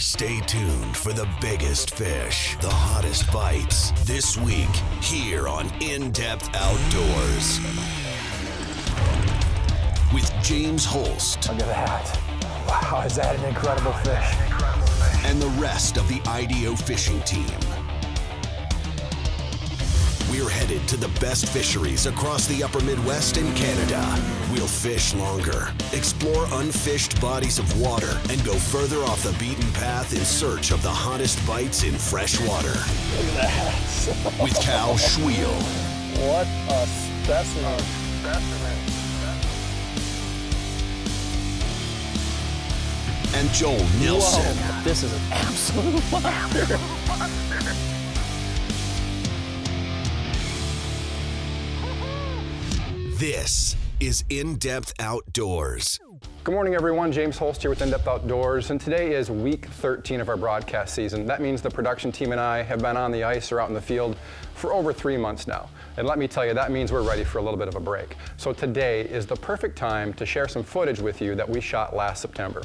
Stay tuned for the biggest fish, the hottest bites, this week here on In Depth Outdoors. With James Holst. Look at that. Wow, is that an incredible fish? And the rest of the IDO fishing team. We're headed to the best fisheries across the upper Midwest and Canada. We'll fish longer, explore unfished bodies of water, and go further off the beaten path in search of the hottest bites in fresh water. Look at that. With Cal Schwiel. What a specimen. And Joel Nielsen. Whoa, this is an absolute monster. This is In Depth Outdoors. Good morning, everyone. James Holst here with In Depth Outdoors, and today is week 13 of our broadcast season. That means the production team and I have been on the ice or out in the field for over 3 months now. And let me tell you, that means we're ready for a little bit of a break. So today is the perfect time to share some footage with you that we shot last September.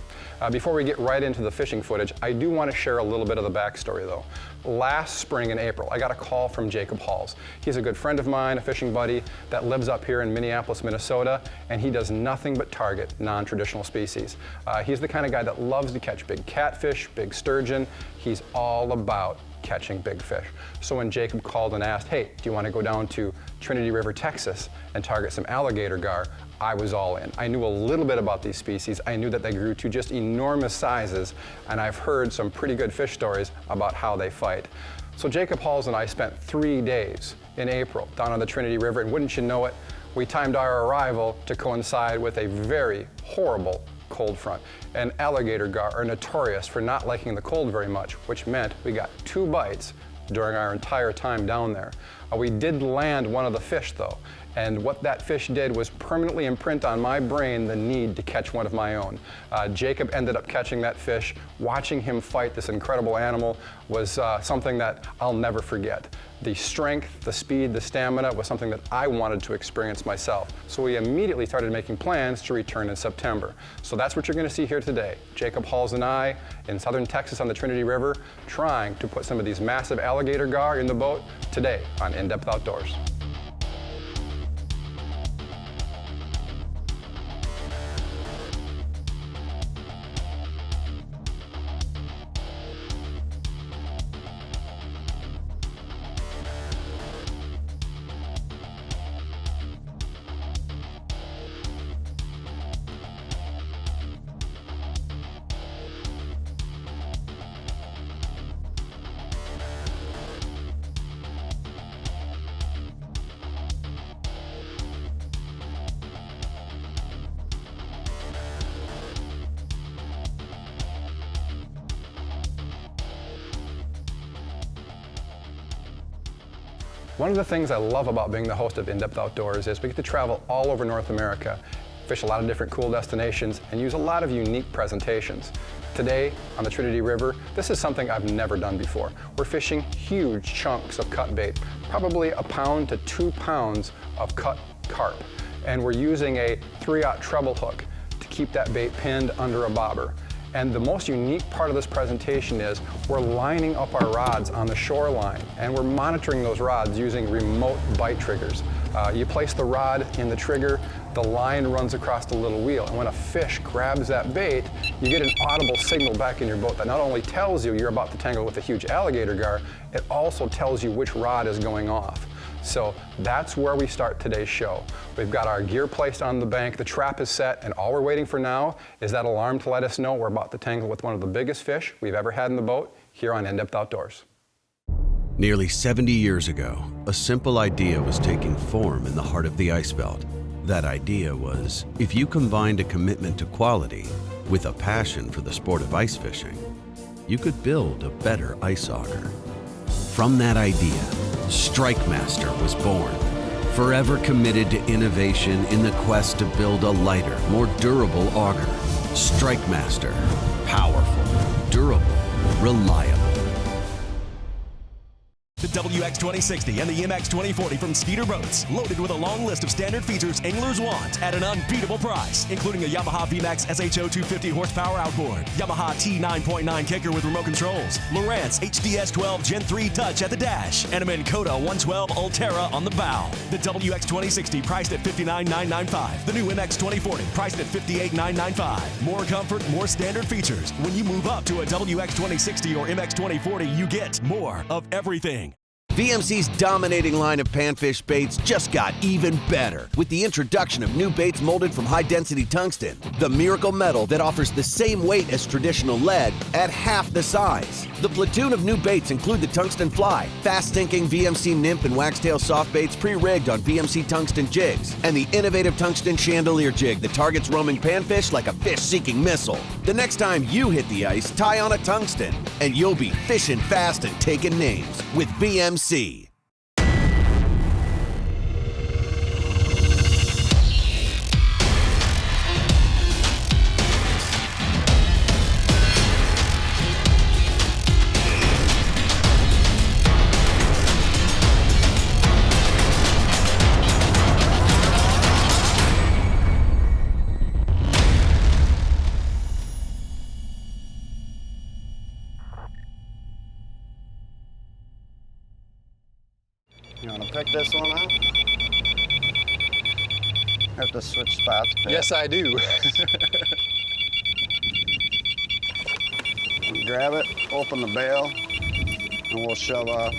Before we get right into the fishing footage, I do want to share a little bit of the backstory though. Last spring in April, I got a call from Jacob Halls. He's a good friend of mine, a fishing buddy that lives up here in Minneapolis, Minnesota, and he does nothing but target non-traditional species. He's the kind of guy that loves to catch big catfish, big sturgeon. He's all about catching big fish. So when Jacob called and asked, hey, do you want to go down to Trinity River, Texas and target some alligator gar, I was all in. I knew a little bit about these species. I knew that they grew to just enormous sizes, and I've heard some pretty good fish stories about how they fight. So Jacob Halls and I spent 3 days in April down on the Trinity River, and wouldn't you know it, we timed our arrival to coincide with a very horrible cold front. And alligator gar are notorious for not liking the cold very much, which meant we got 2 bites during our entire time down there. We did land one of the fish though, and what that fish did was permanently imprint on my brain the need to catch one of my own. Jacob ended up catching that fish. Watching him fight this incredible animal was something that I'll never forget. The strength, the speed, the stamina was something that I wanted to experience myself. So we immediately started making plans to return in September. So that's what you're going to see here today. Jacob Halls and I in southern Texas on the Trinity River trying to put some of these massive alligator gar in the boat today on In Depth Outdoors. One of the things I love about being the host of In Depth Outdoors is we get to travel all over North America, fish a lot of different cool destinations, and use a lot of unique presentations. Today on the Trinity River, this is something I've never done before. We're fishing huge chunks of cut bait, probably 1 pound to 2 pounds of cut carp. And we're using a 3/0 treble hook to keep that bait pinned under a bobber. And the most unique part of this presentation is we're lining up our rods on the shoreline and we're monitoring those rods using remote bite triggers. You place the rod in the trigger, the line runs across the little wheel, and when a fish grabs that bait, you get an audible signal back in your boat that not only tells you you're about to tangle with a huge alligator gar, it also tells you which rod is going off. So that's where we start today's show. We've got our gear placed on the bank, the trap is set, and all we're waiting for now is that alarm to let us know we're about to tangle with one of the biggest fish we've ever had in the boat here on In Depth Outdoors. Nearly 70 years ago, a simple idea was taking form in the heart of the ice belt. That idea was, if you combined a commitment to quality with a passion for the sport of ice fishing, you could build a better ice auger. From that idea, StrikeMaster was born, forever committed to innovation in the quest to build a lighter, more durable auger. StrikeMaster, powerful, durable, reliable. The WX2060 and the MX2040 from Skeeter Boats, loaded with a long list of standard features anglers want at an unbeatable price, including a Yamaha VMAX SHO 250 horsepower outboard, Yamaha T9.9 kicker with remote controls, Lowrance HDS12 Gen 3 Touch at the dash, and a Minn Kota 112 Ulterra on the bow. The WX2060 priced at $59,995. The new MX2040 priced at $58,995. More comfort, more standard features. When you move up to a WX2060 or MX2040, you get more of everything. VMC's dominating line of panfish baits just got even better with the introduction of new baits molded from high-density tungsten, the miracle metal that offers the same weight as traditional lead at half the size. The platoon of new baits include the Tungsten Fly, fast-sinking VMC Nymph and Waxtail soft baits pre-rigged on VMC tungsten jigs, and the innovative Tungsten Chandelier jig that targets roaming panfish like a fish-seeking missile. The next time you hit the ice, tie on a tungsten, and you'll be fishing fast and taking names with VMC. You want to pick this one up? Have to switch spots. Pick. Yes, I do. Grab it, open the bail, and we'll shove off.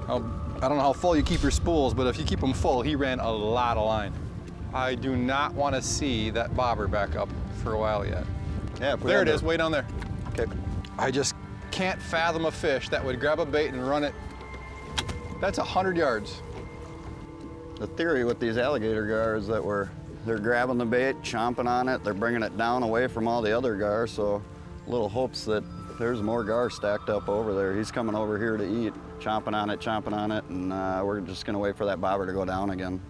I don't know how full you keep your spools, but if you keep them full, he ran a lot of line. I do not want to see that bobber back up for a while yet. Yeah, There it is, way down there. Okay. I just can't fathom a fish that would grab a bait and run it. That's 100 yards. The theory with these alligator gar is that they're grabbing the bait, chomping on it, they're bringing it down away from all the other gar, so little hopes that there's more gar stacked up over there. He's coming over here to eat, chomping on it, and we're just gonna wait for that bobber to go down again.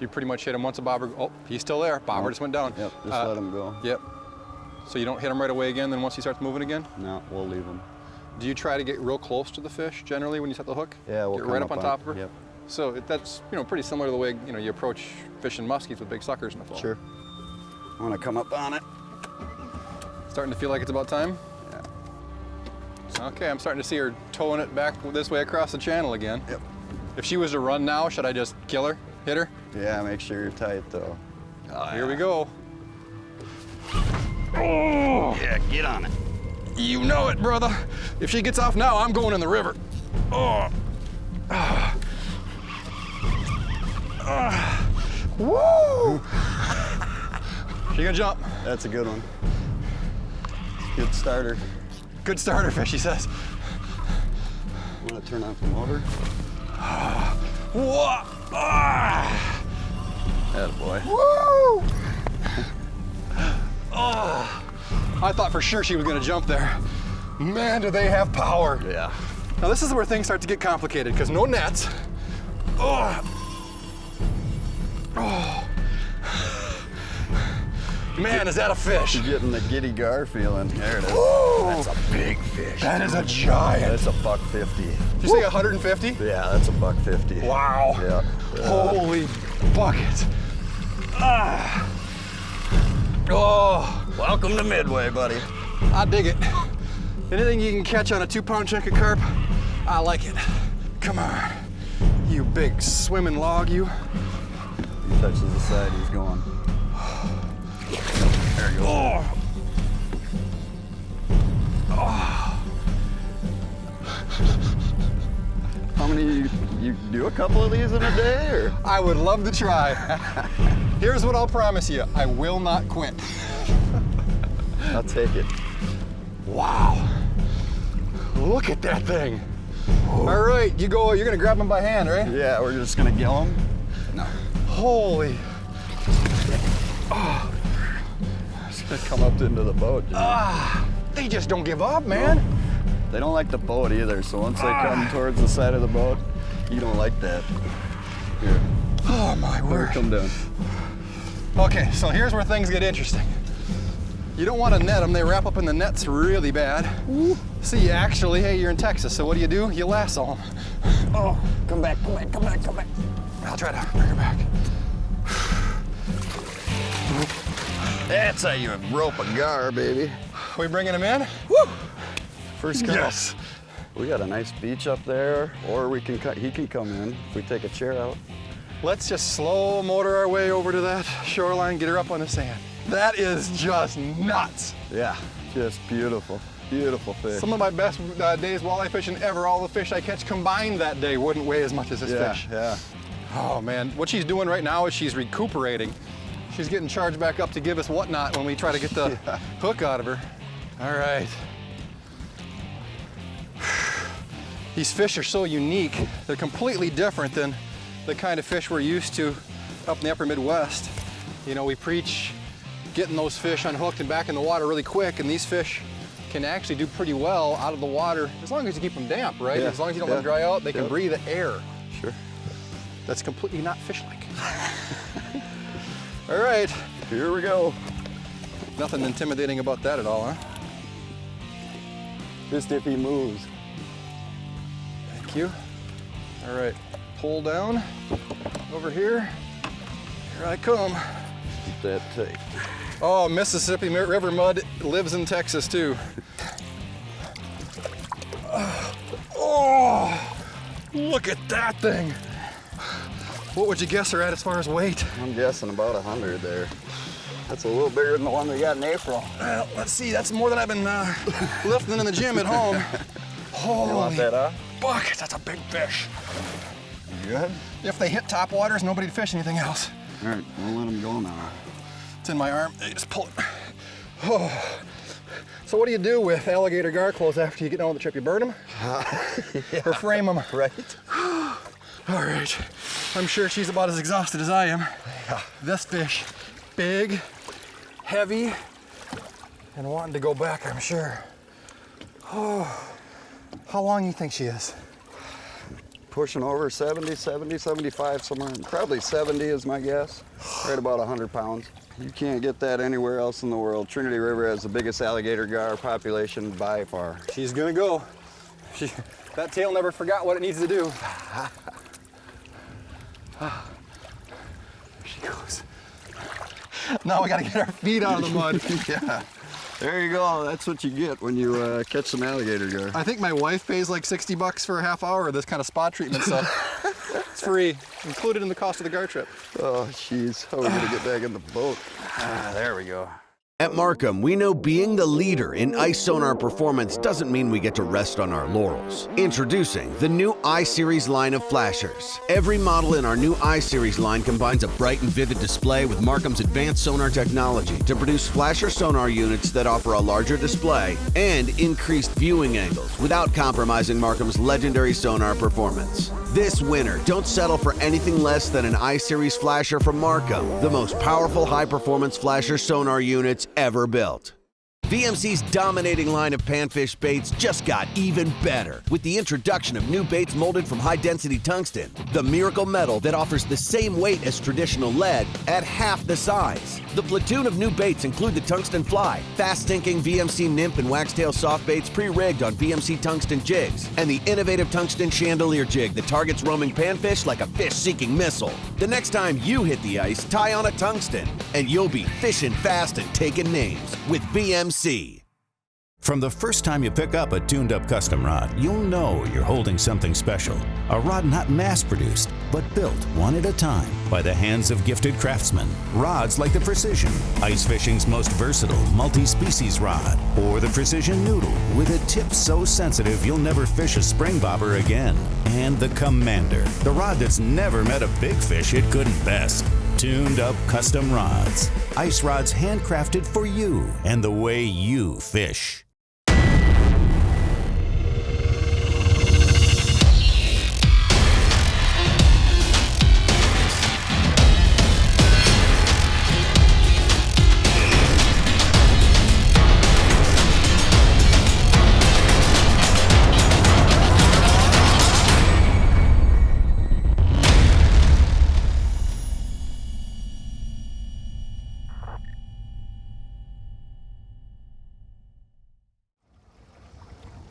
You pretty much hit him once a bobber. Oh, he's still there. Bobber just went down. Yep, just let him go. Yep. So you don't hit him right away again, then once he starts moving again? No, we'll leave him. Do you try to get real close to the fish generally when you set the hook? Yeah, we'll get come right up on top of her? Yep. So that's pretty similar to the way you approach fishing muskies with big suckers in the fall. Sure. I want to come up on it. Starting to feel like it's about time? Yeah. Okay, I'm starting to see her towing it back this way across the channel again. Yep. If she was to run now, should I just kill her, hit her? Yeah, make sure you're tight though. Here we go. Oh! Yeah, get on it. You know it, brother. If she gets off now, I'm going in the river. Oh. Woo! She gonna jump. That's a good one. Good starter. Good starter fish, he says. Want to turn off the motor? Whoa! Ah! Attaboy. Woo! Oh, I thought for sure she was gonna jump there. Man, do they have power. Yeah. Now this is where things start to get complicated because no nets. Oh. Oh. Man, is that a fish? You're getting the giddy gar feeling. There it is. Woo! That's a big fish. That is a giant. That's a $150. Did you say 150? Yeah, that's a $150. Wow. Yeah. Holy bucket. Ah. Oh. Welcome to Midway, buddy. I dig it. Anything you can catch on a 2-pound chunk of carp, I like it. Come on, you big swimming log, you. He touches the side, he's going. There you go. Oh. Oh. How many, you do a couple of these in a day, or? I would love to try. Here's what I'll promise you, I will not quit. I'll take it. Wow. Look at that thing. All right, you're gonna grab him by hand, right? Yeah, we're just gonna gill him. No. Holy. Oh. It's gonna come up into the boat. They just don't give up, man. They don't like the boat either, so once they come towards the side of the boat, you don't like that. Here, Oh my here, word. come down. Okay, so here's where things get interesting. You don't want to net them. They wrap up in the nets really bad. See, actually, hey, you're in Texas, so what do? You lasso them. Oh, come back, come back, come back, come back. I'll try to bring her back. That's how you rope a gar, baby. We bringing him in? First come. Yes. We got a nice beach up there, or he can come in if we take a chair out. Let's just slow motor our way over to that shoreline, get her up on the sand. That is just nuts. Yeah, just beautiful, beautiful fish. Some of my best days walleye fishing ever. All the fish I catch combined that day wouldn't weigh as much as this fish. Yeah. Oh man, what she's doing right now is she's recuperating. She's getting charged back up to give us whatnot when we try to get the hook out of her. All right. These fish are so unique. They're completely different than the kind of fish we're used to up in the upper Midwest. You know, we preach getting those fish unhooked and back in the water really quick, and these fish can actually do pretty well out of the water as long as you keep them damp, right? Yeah. As long as you don't let them dry out, they can breathe air. Sure. That's completely not fish-like. All right. Here we go. Nothing intimidating about that at all, huh? Just if he moves. Thank you. All right, pull down over here. Here I come. Keep that tight. Oh, Mississippi River mud lives in Texas too. Oh, look at that thing. What would you guess her at as far as weight? I'm guessing about 100 there. That's a little bigger than the one we got in April. Well, let's see, that's more than I've been lifting in the gym at home. Holy You want that off? buckets, that's a big fish. You good? If they hit top waters, nobody'd fish anything else. All right, we'll let him go now. It's in my arm. They just pull it. Oh. So what do you do with alligator gar clothes after you get done with the trip? You burn them? Or frame them? Right. All right. I'm sure she's about as exhausted as I am. Yeah. This fish, big, heavy, and wanting to go back, I'm sure. Oh. How long do you think she is? Pushing over 70, 75, somewhere. Probably 70 is my guess. Right about 100 pounds. You can't get that anywhere else in the world. Trinity River has the biggest alligator gar population by far. She's gonna go. That tail never forgot what it needs to do. There she goes. Now we gotta get our feet out of the mud. Yeah. There you go. That's what you get when you catch some alligator gar. I think my wife pays like $60 for a half hour of this kind of spa treatment stuff. It's free, included in the cost of the gar trip. Oh, jeez. How are we gonna get back in the boat? There we go. At Markham, we know being the leader in ice sonar performance doesn't mean we get to rest on our laurels. Introducing the new I-Series line of flashers. Every model in our new I-Series line combines a bright and vivid display with Markham's advanced sonar technology to produce flasher sonar units that offer a larger display and increased viewing angles without compromising Markham's legendary sonar performance. This winter, don't settle for anything less than an I-Series flasher from Markham, the most powerful high-performance flasher sonar units ever built. VMC's dominating line of panfish baits just got even better with the introduction of new baits molded from high-density tungsten, the miracle metal that offers the same weight as traditional lead at half the size. The platoon of new baits include the Tungsten Fly, fast-sinking VMC Nymph and Waxtail soft baits pre-rigged on VMC tungsten jigs, and the innovative tungsten chandelier jig that targets roaming panfish like a fish-seeking missile. The next time you hit the ice, tie on a tungsten, and you'll be fishing fast and taking names with VMC. From the first time you pick up a tuned-up custom rod, you'll know you're holding something special. A rod not mass-produced, but built one at a time by the hands of gifted craftsmen. Rods like the Precision, ice fishing's most versatile multi-species rod, or the Precision Noodle with a tip so sensitive you'll never fish a spring bobber again. And the Commander, the rod that's never met a big fish it couldn't best. Tuned up custom rods. Ice rods handcrafted for you and the way you fish.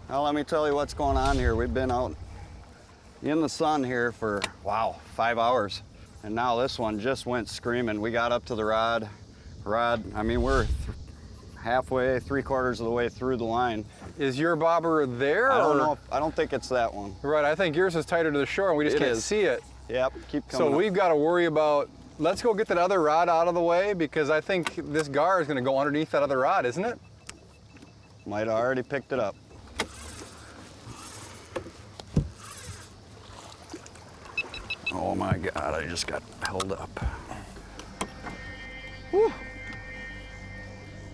Now let me tell you what's going on here. We've been out in the sun here for, wow, 5 hours. And now this one just went screaming. We got up to the rod. I mean, we're halfway, 3/4 of the way through the line. Is your bobber there? I don't or- know. I don't think it's that one. Right, I think yours is tighter to the shore and we just It can't is. see it. Yep, keep coming So up. we've got to worry about, let's go get that other rod out of the way because I think this gar is going to go underneath that other rod, isn't it? Might have already picked it up. Oh my God, I just got held up. Whew.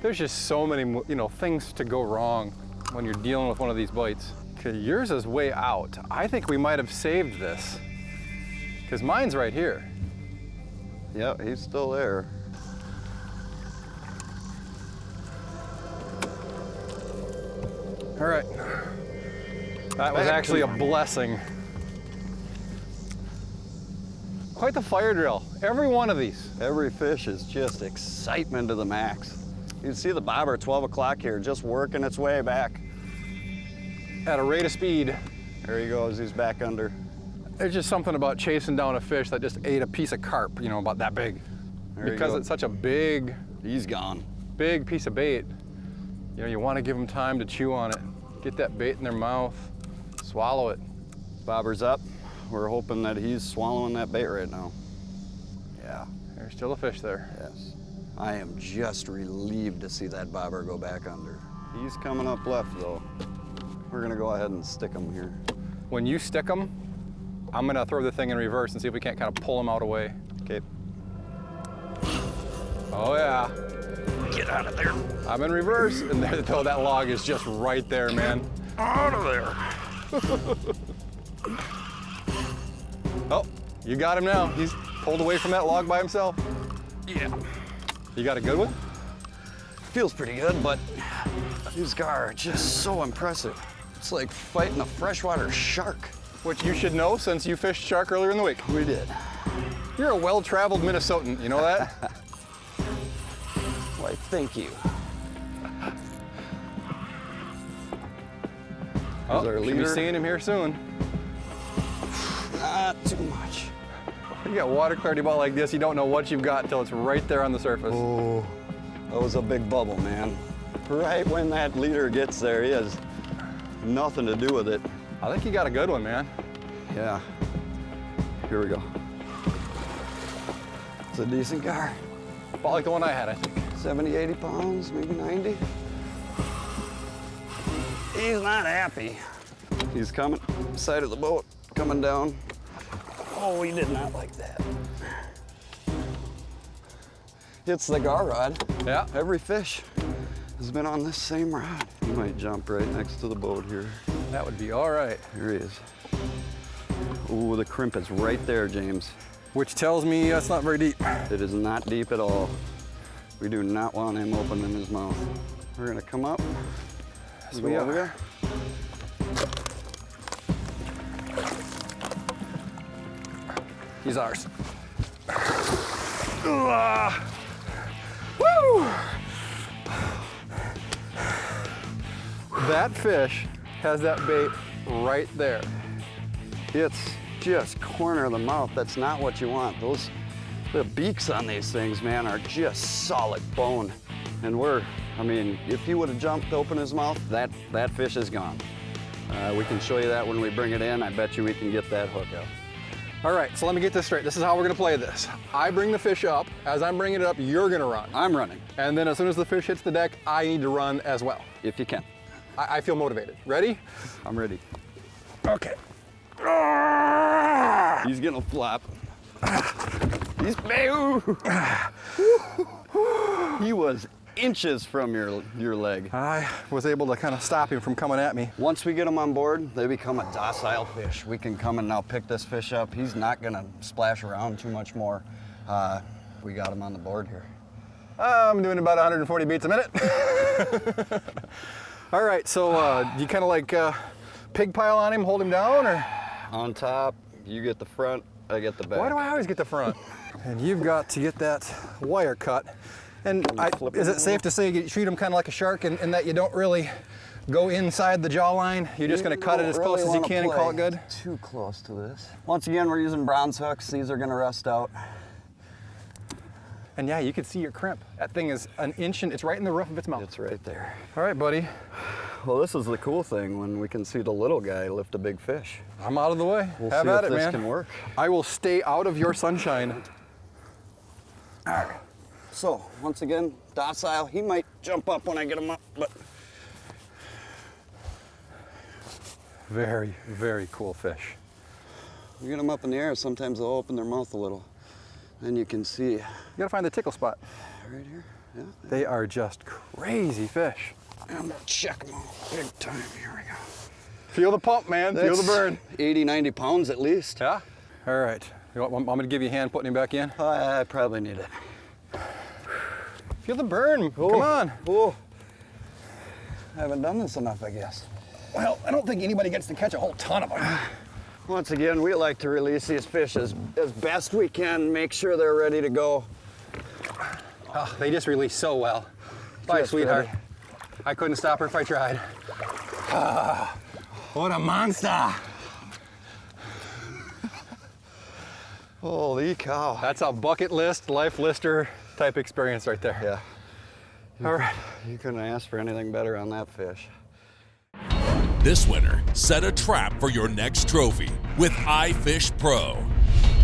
There's just so many, things to go wrong when you're dealing with one of these bites. Okay, yours is way out. I think we might have saved this because mine's right here. Yep, he's still there. All right. That was actually a blessing. Quite the fire drill. Every one of these. Every fish is just excitement to the max. You can see the bobber at 12 o'clock here, just working its way back. At a rate of speed. There he goes, he's back under. There's just something about chasing down a fish that just ate a piece of carp, about that big. There you Because go. it's such a big He's gone. piece of bait. You want to give them time to chew on it. Get that bait in their mouth, swallow it. Bobber's up. We're hoping that he's swallowing that bait right now. Yeah, There's still a fish there. yes. I am just relieved to see that bobber go back under. He's coming up left though. We're gonna go ahead and stick him here. When you stick them, I'm gonna throw the thing in reverse and see if we can't kind of pull them out away. Okay. Oh yeah, Get out of there. I'm in reverse, and there, that log is just right there, man. Out of there. Oh, you got him now. He's pulled away from that log by himself. Yeah. You got a good one? Feels pretty good, but these gar are just so impressive. It's like fighting a freshwater shark. Which you should know since you fished shark earlier in the week. We did. You're a well-traveled Minnesotan, you know that? Why, thank you. Oh, our should be leader. seeing him here soon. Not too much. You got water clarity ball like this, you don't know what you've got until it's right there on the surface. Oh, that was a big bubble, man. Right when that leader gets there, he has nothing to do with it. I think you got a good one, man. Yeah. Here we go. It's a decent gar. About like the one I had, I think. 70, 80 pounds, maybe 90. He's not happy. He's coming, side of the boat, coming down. Oh, he did not like that. It's the gar rod. Yeah. Every fish has been on this same rod. He might jump right next to the boat here. That would be all right. Here he is. Ooh, the crimp is right there, James. Which tells me that's not very deep. It is not deep at all. We do not want him opening his mouth. We're gonna come up. Yes, Go we over are. here. He's ours. Woo! That fish has that bait right there. It's just corner of the mouth. That's not what you want. The beaks on these things, man, are just solid bone. And if he would have jumped to open his mouth, that fish is gone. We can show you that when we bring it in. I bet you we can get that hook out. All right, so let me get this straight. This is how we're gonna play this. I bring the fish up. As I'm bringing it up, you're gonna run. I'm running, And then as soon as the fish hits the deck, I need to run as well. if you can. I feel motivated. Ready? I'm ready. Okay. He's gonna flop. He was inches from your leg. I was able to kind of stop him from coming at me. Once we get them on board, they become a docile fish. We can come and now pick this fish up. He's not gonna splash around too much more. We got him on the board here. I'm doing about 140 beats a minute. All right, so do you kind of like pig pile on him, hold him down, or? On top, you get the front, I get the back. Why do I always get the front? And you've got to get that wire cut. And flip is it it safe to say you treat him kind of like a shark in that you don't really go inside the jawline. You're just going to cut it as close as you can and call it good? Too close to this. Once again, we're using bronze hooks. These are going to rust out. And yeah, you can see your crimp. That thing is an inch and it's right in the roof of its mouth. It's right there. All right, buddy. Well, this is the cool thing when we can see the little guy lift a big fish. I'm out of the way. We'll Have see at if it, this man. can work. I will stay out of your sunshine. All right. So, once again, docile. He might jump up when I get him up, but Very, very cool fish. you get them up in the air, sometimes they'll open their mouth a little. Then you can see You gotta find the tickle spot. right here. Yeah. They are just crazy fish. I'm gonna check them out big time. Here we go. Feel the pump, man. Feel the burn. 80, 90 pounds at least. Yeah? All right. You want me to give you a hand putting him back in? I probably need it. Feel the burn. Come on. Oh. I haven't done this enough, I guess. Well, I don't think anybody gets to catch a whole ton of them. Once again, we like to release these fish as best we can, make sure they're ready to go. Oh, they just release so well. Bye, Just sweetheart. ready. I couldn't stop her if I tried. Ah, what a monster. Holy cow. That's a bucket list, life lister type experience right there. Yeah, All right. you couldn't ask for anything better on that fish. This winter, set a trap for your next trophy with iFish Pro.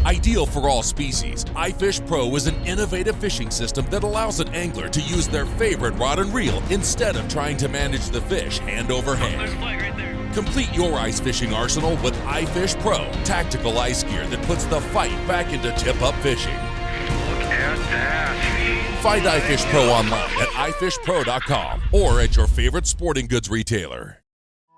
Ideal for all species, iFish Pro is an innovative fishing system that allows an angler to use their favorite rod and reel instead of trying to manage the fish hand over hand. Complete your ice fishing arsenal with iFish Pro, tactical ice gear that puts the fight back into tip-up fishing. Look at that. Find iFish Pro online at ifishpro.com or at your favorite sporting goods retailer.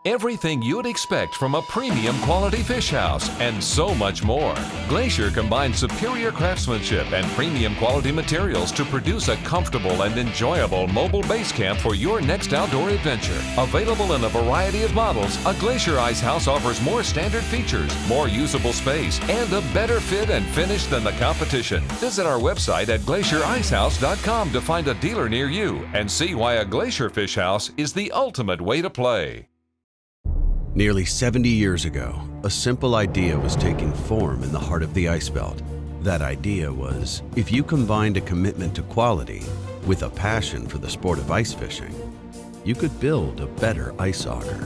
Everything you'd expect from a premium quality fish house and so much more. Glacier combines superior craftsmanship and premium quality materials to produce a comfortable and enjoyable mobile base camp for your next outdoor adventure. Available in a variety of models, a Glacier Ice House offers more standard features, more usable space, and a better fit and finish than the competition. Visit our website at glacierIcehouse.com to find a dealer near you and see why a Glacier Fish House is the ultimate way to play. Nearly 70 years ago, a simple idea was taking form in the heart of the ice belt. That idea was, if you combined a commitment to quality with a passion for the sport of ice fishing, you could build a better ice auger.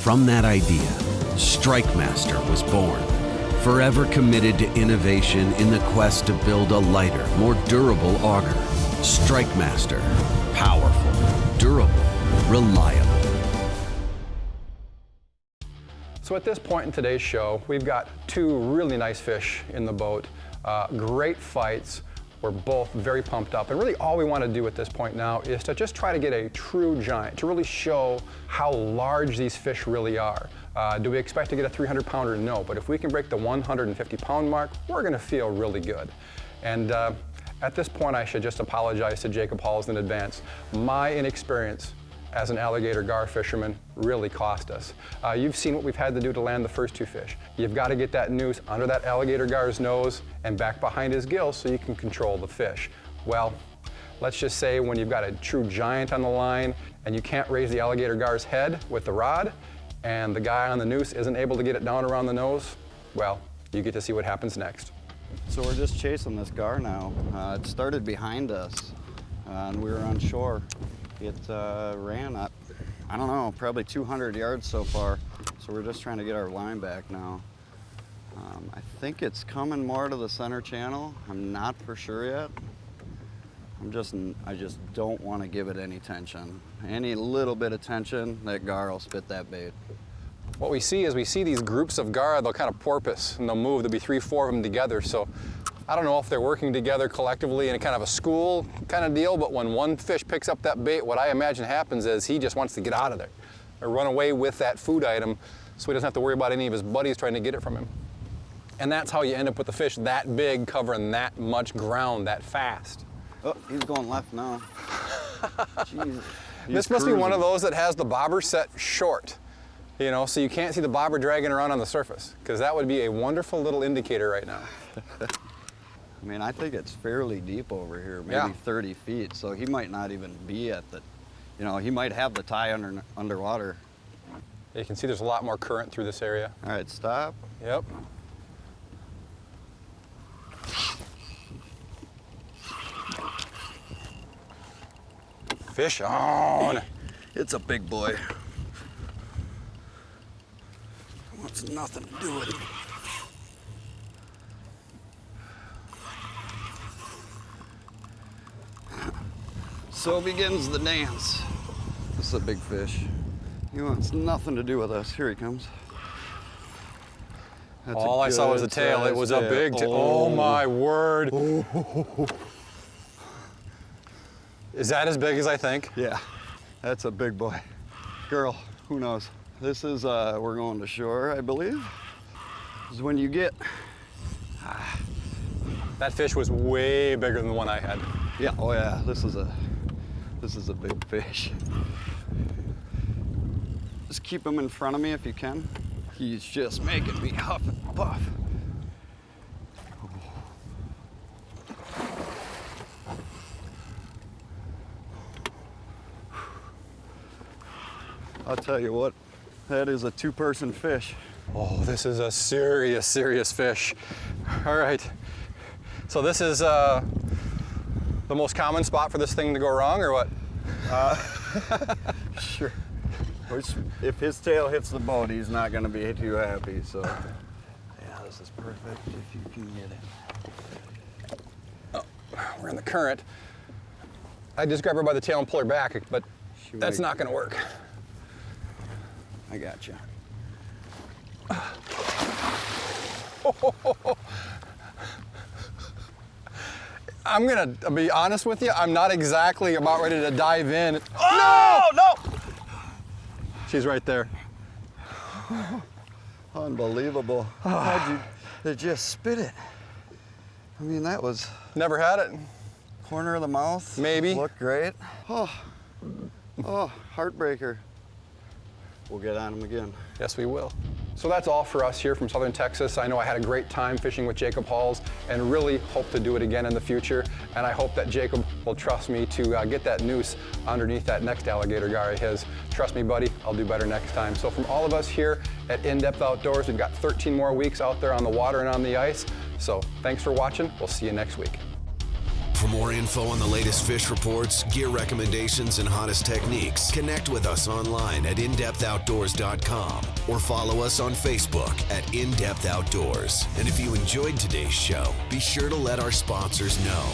From that idea, StrikeMaster was born, forever committed to innovation in the quest to build a lighter, more durable auger. StrikeMaster, powerful, durable, reliable. So at this point in today's show, we've got two really nice fish in the boat, great fights. We're both very pumped up. And really all we want to do at this point now is to just try to get a true giant, to really show how large these fish really are. Do we expect to get a 300 pounder? No, but if we can break the 150 pound mark, we're going to feel really good. And at this point, I should just apologize to Jacob Halls in advance. My inexperience as an alligator gar fisherman really cost us. You've seen what we've had to do to land the first two fish. You've got to get that noose under that alligator gar's nose and back behind his gill so you can control the fish. Well, let's just say when you've got a true giant on the line and you can't raise the alligator gar's head with the rod and the guy on the noose isn't able to get it down around the nose, well, you get to see what happens next. So we're just chasing this gar now. It started behind us and we were on shore. It ran up, I don't know, probably 200 yards so far. So we're just trying to get our line back now. I think it's coming more to the center channel. I'm not for sure yet. I just don't want to give it any tension. Any little bit of tension, that gar will spit that bait. What we see is we see these groups of gar, they'll kind of porpoise and they'll move. There'll be 3, 4 of them together. So I don't know if they're working together collectively in a kind of a school kind of deal, but when one fish picks up that bait, what I imagine happens is he just wants to get out of there or run away with that food item so he doesn't have to worry about any of his buddies trying to get it from him. And that's how you end up with the fish that big covering that much ground that fast. Oh, he's going left now. Jeez. This must be one of those that has the bobber set short, you know, so you can't see the bobber dragging around on the surface, because that would be a wonderful little indicator right now. I mean, I think it's fairly deep over here, maybe 30 feet, so he might not even be at the you know, he might have the tie underwater. You can see there's a lot more current through this area. All right, stop. Yep. Fish on. It's a big boy. Wants nothing to do with it. So begins the dance. This is a big fish. He wants nothing to do with us. Here he comes. That's All I saw was the tail. It was a big tail. Oh my word. Is that as big as I think? Yeah, that's a big boy. Girl, who knows? This is, we're going to shore, I believe. This is when you get... That fish was way bigger than the one I had. Yeah, oh yeah, this is a big fish. Just keep him in front of me if you can. He's just making me huff and puff. I'll tell you what, that is a two-person fish. Oh, this is a serious, serious fish. All right, so this is the most common spot for this thing to go wrong, or what? Sure. If his tail hits the boat, he's not gonna be too happy, so. Yeah, this is perfect if you can get it. Oh, we're in the current. I just grab her by the tail and pull her back, but that's not gonna work. I got you. I'm gonna be honest with you, I'm not exactly about ready to dive in. Oh, no! She's right there. Unbelievable. How'd you just spit it? I mean, that was... Never had it. Corner of the mouth. Maybe. Looked great. Oh, heartbreaker. We'll get on them again. Yes, we will. So that's all for us here from Southern Texas. I know I had a great time fishing with Jacob Halls and really hope to do it again in the future. And I hope that Jacob will trust me to get that noose underneath that next alligator gar of his. Trust me, buddy, I'll do better next time. So from all of us here at In Depth Outdoors, we've got 13 more weeks out there on the water and on the ice. So thanks for watching. We'll see you next week. For more info on the latest fish reports, gear recommendations, and hottest techniques, connect with us online at indepthoutdoors.com or follow us on Facebook at In Depth Outdoors. And if you enjoyed today's show, be sure to let our sponsors know.